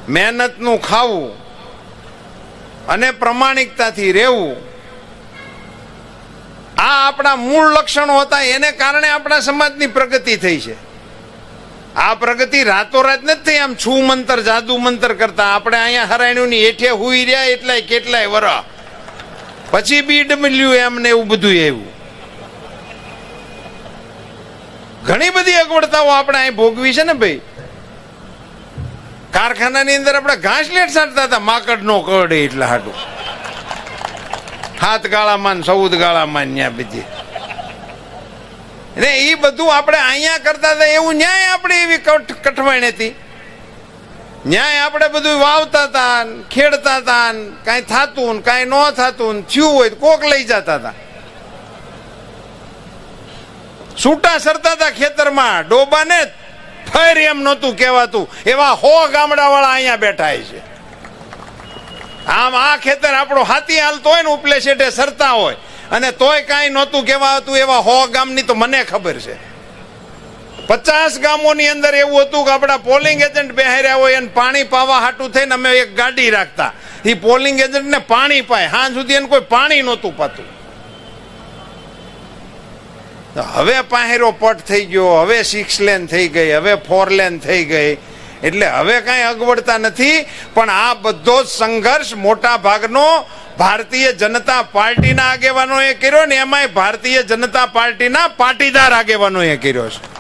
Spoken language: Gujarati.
મહેનતનું ખાવું અને પ્રમાણિકતાથી રહેવું, આ આપણા મૂળ લક્ષણો હતા. એને કારણે આપણા સમાજની પ્રગતિ થઈ છે. આ પ્રગતિ રાતોરાત નથી થઈ, આમ છું મંતર જાદુ મંતર કરતા. આપણે અહીંયા હરાયણુની હેઠે હુઈ રહ્યા એટલાય કેટલાય વરહ પછી BWM ને એવું બધું આવ્યું. ઘણી બધી અગવડતાઓ આપણે અહીં ભોગવી છે ને ભાઈ. કારખાનાની અંદર આપણે ઘાસલેટ સાટતા હતા, માકડ નો કરડે એટલા હાટું. 7 ગાળામાં 14 ગાળામાં ન્યા બધી ને એ બધું આપણે અહીંયા કરતા હતા. એવું ન્યાય આપણે એવી કઠવાણ હતી. ન્યાય આપણે બધું વાવતા હતા, ખેડતા હતા, કાંઈ થતું કાંઈ ન થતું, થયું હોય કોક લઈ જતા હતા. છૂટા સરતા હતા ખેતરમાં, ડોબાને ફેર એમ નહોતું કહેવાતું. એવા 100 ગામડા વાળા અહીંયા બેઠા છે. આમ આ ખેતર આપણો હાથી હાલતો હોય ને ઉપલે શેઠે સરતા હોય અને તોય કાંઈ નહોતું કહેવાતું. એવા 100 ગામની તો મને ખબર છે. 50 ગામોની અંદર એવું હતું કે આપણા પોલિંગ એજન્ટ બેહાર્યા હોય અને પાણી પાવા હાટું થઈને અમે એક ગાડી રાખતા. એ પોલિંગ એજન્ટને પાણી પાય, હાં સુધી એને કોઈ પાણી નહોતું પાતું. હવે પાહેરો પટ થઈ ગયો, હવે 6 લેન થઈ ગઈ, હવે 4 લેન થઈ ગઈ. એટલે હવે કાંઈ અગવડતા નથી. પણ આ બધો જ સંઘર્ષ મોટા ભાગનો ભારતીય જનતા પાર્ટીના આગેવાનોએ કર્યો ને એમાંય ભારતીય જનતા પાર્ટીના પાટીદાર આગેવાનોએ કર્યો છે.